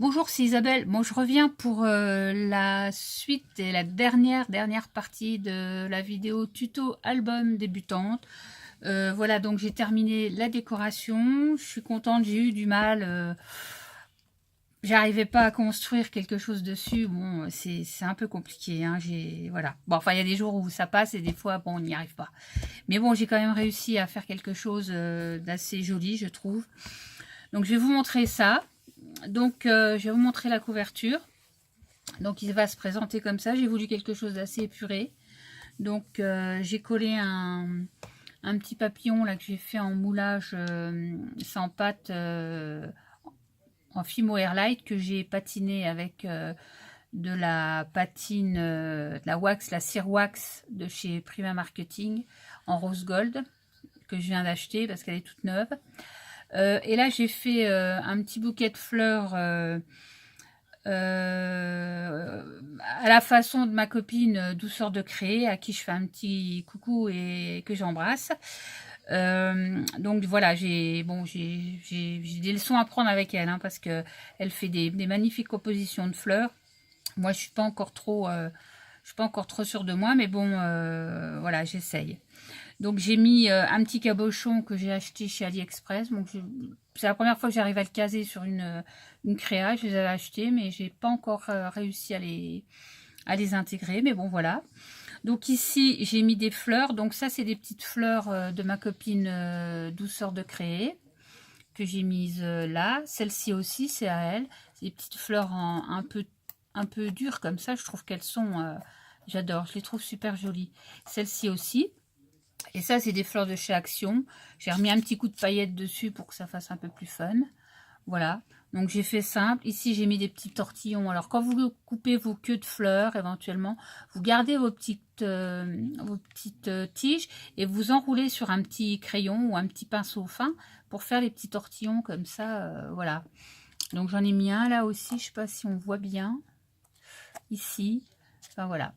Bonjour, c'est Isabelle. Bon, je reviens pour la suite et la dernière partie de la vidéo tuto album débutante. Voilà, donc j'ai terminé la décoration. Je suis contente, j'ai eu du mal. J'arrivais pas à construire quelque chose dessus. Bon, c'est un peu compliqué. Hein, voilà. Bon, enfin, il y a des jours où ça passe et des fois, bon, on n'y arrive pas. Mais bon, j'ai quand même réussi à faire quelque chose d'assez joli, je trouve. Donc, je vais vous montrer ça. Donc, je vais vous montrer la couverture. Donc, il va se présenter comme ça. J'ai voulu quelque chose d'assez épuré. Donc, j'ai collé un petit papillon là que j'ai fait en moulage sans pâte en Fimo Airlight que j'ai patiné avec de la patine, de la wax, la cire wax de chez Prima Marketing en rose gold que je viens d'acheter parce qu'elle est toute neuve. Et là, j'ai fait un petit bouquet de fleurs à la façon de ma copine Douceur de Créer, à qui je fais un petit coucou et que j'embrasse. Donc voilà, j'ai des leçons à prendre avec elle, hein, parce que elle fait des magnifiques compositions de fleurs. Moi, je suis pas encore trop sûre de moi, mais bon, voilà, j'essaye. Donc j'ai mis un petit cabochon que j'ai acheté chez AliExpress. Donc c'est la première fois que j'arrive à le caser sur une créa. Je les avais achetés, mais j'ai pas encore réussi à les intégrer. Mais bon, voilà. Donc ici, j'ai mis des fleurs. Donc ça, c'est des petites fleurs de ma copine Douceur de Créer que j'ai mises là. Celle-ci aussi, c'est à elle. C'est des petites fleurs un peu dures comme ça. Je trouve qu'elles sont... j'adore, je les trouve super jolies. Celle-ci aussi. Et ça, c'est des fleurs de chez Action. J'ai remis un petit coup de paillettes dessus pour que ça fasse un peu plus fun. Voilà. Donc, j'ai fait simple. Ici, j'ai mis des petits tortillons. Alors, quand vous coupez vos queues de fleurs, éventuellement, vous gardez vos petites tiges et vous enroulez sur un petit crayon ou un petit pinceau fin pour faire les petits tortillons comme ça. Voilà. Donc, j'en ai mis un là aussi. Je ne sais pas si on voit bien. Ici. Enfin, voilà.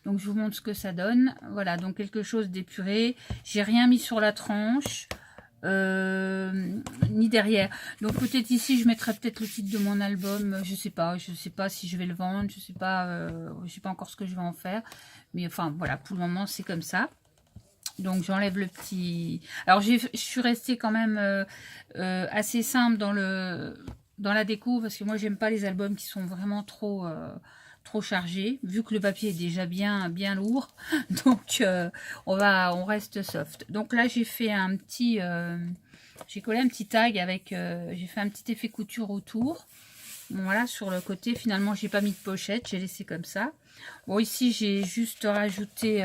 Donc, je vous montre ce que ça donne. Voilà, donc quelque chose d'épuré. J'ai rien mis sur la tranche, ni derrière. Donc, peut-être ici, je mettrai peut-être le titre de mon album. Je sais pas si je vais le vendre. Je sais pas encore ce que je vais en faire. Mais enfin, voilà, pour le moment, c'est comme ça. Donc, j'enlève le petit... Alors, je suis restée quand même assez simple dans la déco, parce que moi, j'aime pas les albums qui sont vraiment trop chargé, vu que le papier est déjà bien lourd. Donc on reste soft. Donc là, j'ai fait un petit j'ai collé un petit tag avec j'ai fait un petit effet couture autour. Bon, voilà, sur le côté, finalement, j'ai pas mis de pochette, j'ai laissé comme ça. Bon, ici, j'ai juste rajouté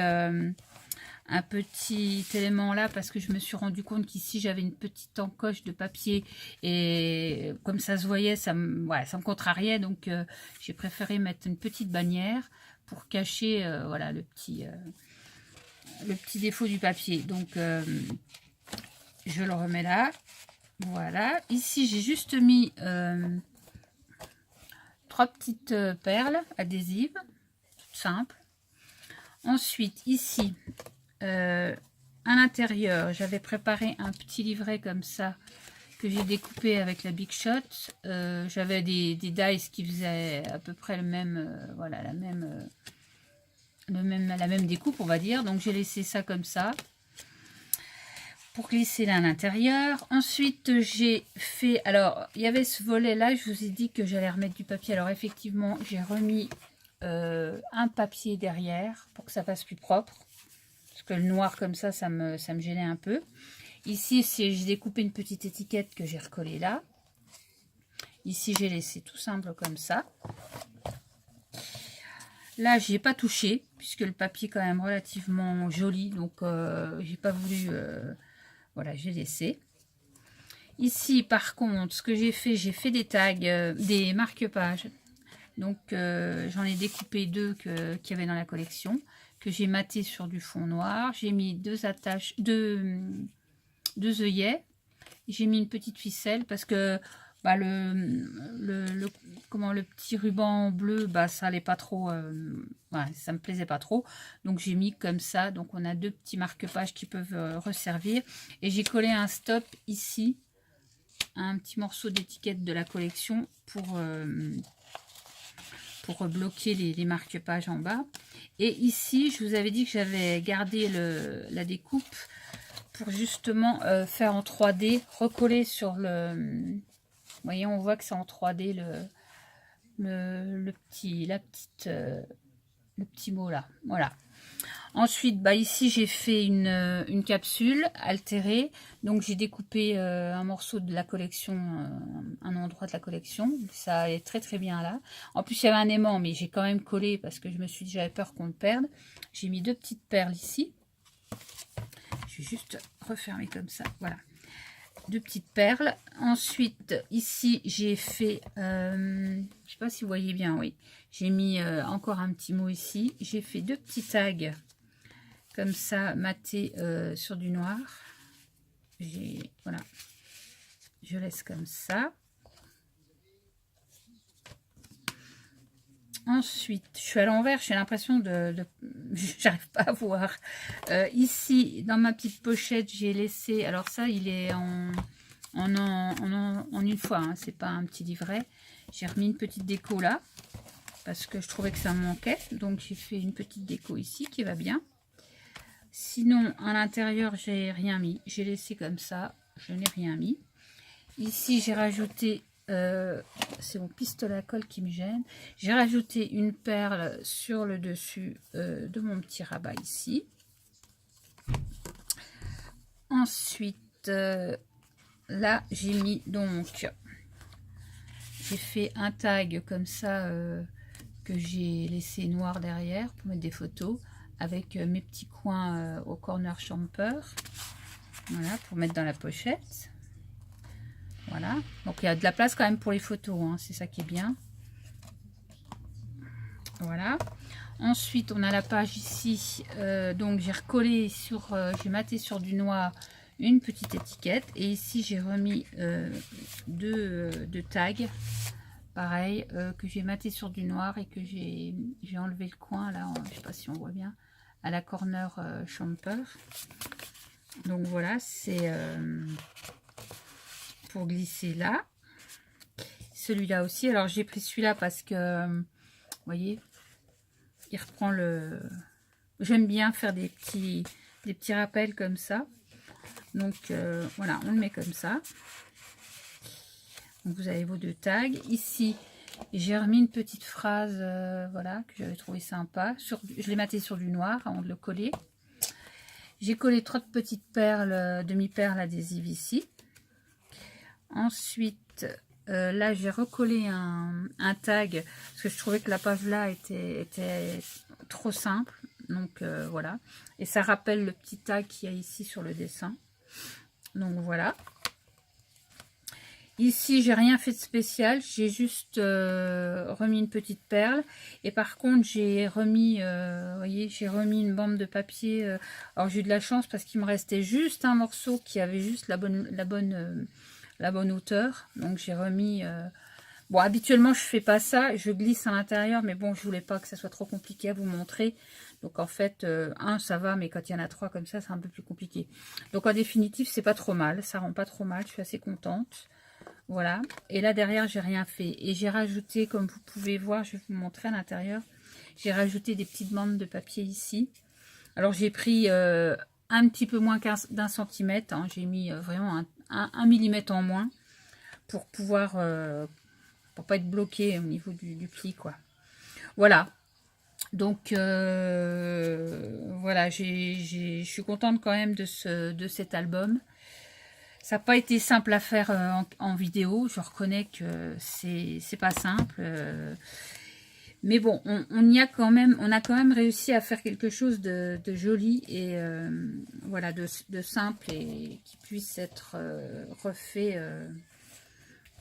un petit élément là parce que je me suis rendu compte qu'ici j'avais une petite encoche de papier et comme ça se voyait, ça me contrariait, donc j'ai préféré mettre une petite bannière pour cacher voilà le petit défaut du papier. Donc je le remets là. Voilà, ici j'ai juste mis 3 petites perles adhésives, toutes simples. Ensuite ici à l'intérieur, j'avais préparé un petit livret comme ça que j'ai découpé avec la Big Shot. J'avais des dies qui faisaient à peu près le même, voilà, la même découpe, on va dire. Donc j'ai laissé ça comme ça pour glisser là à l'intérieur. Ensuite, j'ai fait... Alors, il y avait ce volet-là, je vous ai dit que j'allais remettre du papier. Alors, effectivement, j'ai remis un papier derrière pour que ça fasse plus propre. Parce que le noir comme ça me gênait un peu. Ici, j'ai découpé une petite étiquette que j'ai recollée là. Ici, j'ai laissé tout simple comme ça. Là, j'y ai pas touché, puisque le papier est quand même relativement joli. Donc, j'ai pas voulu... voilà, j'ai laissé. Ici, par contre, ce que j'ai fait des tags, des marque-pages. Donc, j'en ai découpé 2 qu'il y avait dans la collection, que j'ai maté sur du fond noir. J'ai mis 2 attaches, 2 œillets. J'ai mis une petite ficelle parce que bah, le petit ruban bleu, bah, ça allait pas trop, ouais, ça me plaisait pas trop. Donc j'ai mis comme ça. Donc on a 2 petits marque-pages qui peuvent resservir. Et j'ai collé un stop ici un petit morceau d'étiquette de la collection pour bloquer les marque-pages en bas. Et ici, je vous avais dit que j'avais gardé la découpe pour justement faire en 3D, recoller sur le... Vous voyez, on voit que c'est en 3D le petit mot là. Voilà. Ensuite, bah ici, j'ai fait une capsule altérée. Donc, j'ai découpé un morceau de la collection, un endroit de la collection. Ça est très, très bien là. En plus, il y avait un aimant, mais j'ai quand même collé parce que je me suis dit, j'avais peur qu'on le perde. J'ai mis 2 petites perles ici. Je vais juste refermer comme ça. Voilà. 2 petites perles. Ensuite, ici, j'ai fait... je sais pas si vous voyez bien, oui. J'ai mis encore un petit mot ici. J'ai fait 2 petits tags comme ça, maté sur du noir. Voilà. Je laisse comme ça. Ensuite, je suis à l'envers, j'ai l'impression j'arrive pas à voir. Ici, dans ma petite pochette, j'ai laissé... Alors ça, il est en une fois, hein, c'est pas un petit livret. J'ai remis une petite déco là, parce que je trouvais que ça me manquait. Donc, j'ai fait une petite déco ici qui va bien. Sinon, à l'intérieur, j'ai rien mis. J'ai laissé comme ça. Je n'ai rien mis. Ici, j'ai rajouté... c'est mon pistolet à colle qui me gêne. J'ai rajouté une perle sur le dessus de mon petit rabat ici. Ensuite, là, j'ai mis donc... J'ai fait un tag comme ça que j'ai laissé noir derrière pour mettre des photos. Avec mes petits coins au corner champer, voilà, pour mettre dans la pochette. Voilà, donc il y a de la place quand même pour les photos, hein, c'est ça qui est bien. Voilà. Ensuite, on a la page ici, donc j'ai recollé sur, j'ai maté sur du noir une petite étiquette. Et ici, j'ai remis deux tags, pareil, que j'ai maté sur du noir et que j'ai enlevé le coin, là, je ne sais pas si on voit bien, à la corner champer. Donc voilà, c'est pour glisser là. Celui-là aussi, alors j'ai pris celui-là parce que, vous voyez, il reprend le... J'aime bien faire des petits rappels comme ça. Donc voilà, on le met comme ça. Donc vous avez vos 2 tags. Ici, j'ai remis une petite phrase, voilà, que j'avais trouvé sympa. Je l'ai maté sur du noir avant de le coller. J'ai collé 3 petites perles, demi-perles adhésives ici. Ensuite, là, j'ai recollé un tag parce que je trouvais que la page là était trop simple. Donc voilà. Et ça rappelle le petit tag qu'il y a ici sur le dessin. Donc voilà. Ici, j'ai rien fait de spécial. J'ai juste remis une petite perle. Et par contre, j'ai remis, vous voyez, j'ai remis une bande de papier. Alors, j'ai eu de la chance parce qu'il me restait juste un morceau qui avait juste la bonne hauteur. Donc, j'ai remis... Bon, habituellement, je fais pas ça. Je glisse à l'intérieur. Mais bon, je voulais pas que ça soit trop compliqué à vous montrer. Donc, en fait, ça va. Mais quand il y en a 3 comme ça, c'est un peu plus compliqué. Donc, en définitive, c'est pas trop mal. Ça rend pas trop mal. Je suis assez contente. Voilà, et là derrière j'ai rien fait et j'ai rajouté, comme vous pouvez voir, je vais vous montrer à l'intérieur, j'ai rajouté des petites bandes de papier ici. Alors j'ai pris un petit peu moins d'un centimètre, hein, j'ai mis vraiment un millimètre en moins pour pouvoir pour pas être bloqué au niveau du pli, quoi. Voilà, donc voilà, je suis contente quand même de cet album. Ça n'a pas été simple à faire en vidéo, je reconnais que c'est pas simple. Mais bon, on a quand même réussi à faire quelque chose de joli et voilà, de simple et qui puisse être refait.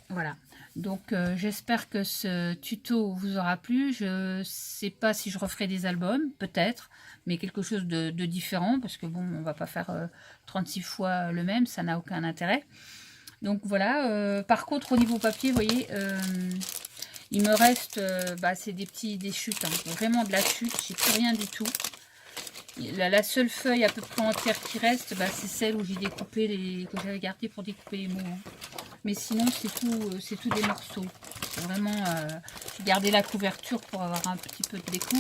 Voilà. Donc j'espère que ce tuto vous aura plu. Je sais pas si je referai des albums, peut-être, mais quelque chose de différent, parce que bon, on va pas faire 36 fois le même, ça n'a aucun intérêt. Donc voilà, par contre au niveau papier, vous voyez, il me reste, c'est des chutes, hein, vraiment de la chute, j'ai plus rien du tout. La seule feuille à peu près entière qui reste, c'est celle où j'ai découpé que j'avais gardée pour découper les mots. Hein. Mais sinon, c'est tout des morceaux. C'est vraiment, j'ai gardé la couverture pour avoir un petit peu de déco.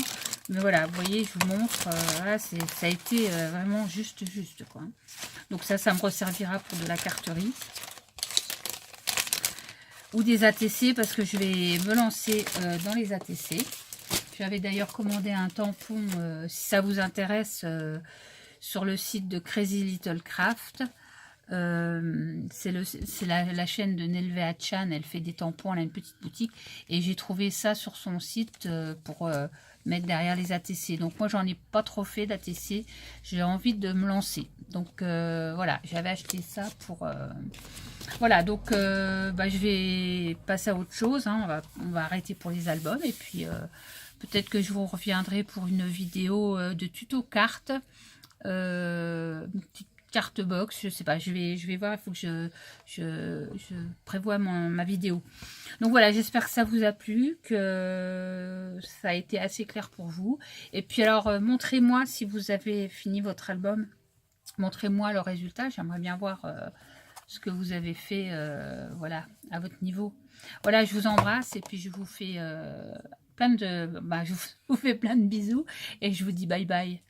Mais voilà, vous voyez, je vous montre, voilà, ça a été vraiment juste, quoi. Donc ça me resservira pour de la carterie. Ou des ATC, parce que je vais me lancer dans les ATC. J'avais d'ailleurs commandé un tampon, si ça vous intéresse, sur le site de Crazy Little Craft. C'est la chaîne de Nelvea Chan, elle fait des tampons, elle a une petite boutique. Et j'ai trouvé ça sur son site pour mettre derrière les ATC. Donc moi, j'en ai pas trop fait d'ATC. J'ai envie de me lancer. Donc voilà, j'avais acheté ça pour... Voilà, donc je vais passer à autre chose, hein. On va arrêter pour les albums et puis peut-être que je vous reviendrai pour une vidéo de tuto cartes, une petite carte box, je sais pas, je vais voir, il faut que je prévoie ma vidéo. Donc voilà, j'espère que ça vous a plu, que ça a été assez clair pour vous. Et puis alors, montrez-moi si vous avez fini votre album, montrez-moi le résultat, j'aimerais bien voir... ce que vous avez fait, voilà, à votre niveau. Voilà, je vous embrasse et puis je vous fais je vous fais plein de bisous et je vous dis bye bye.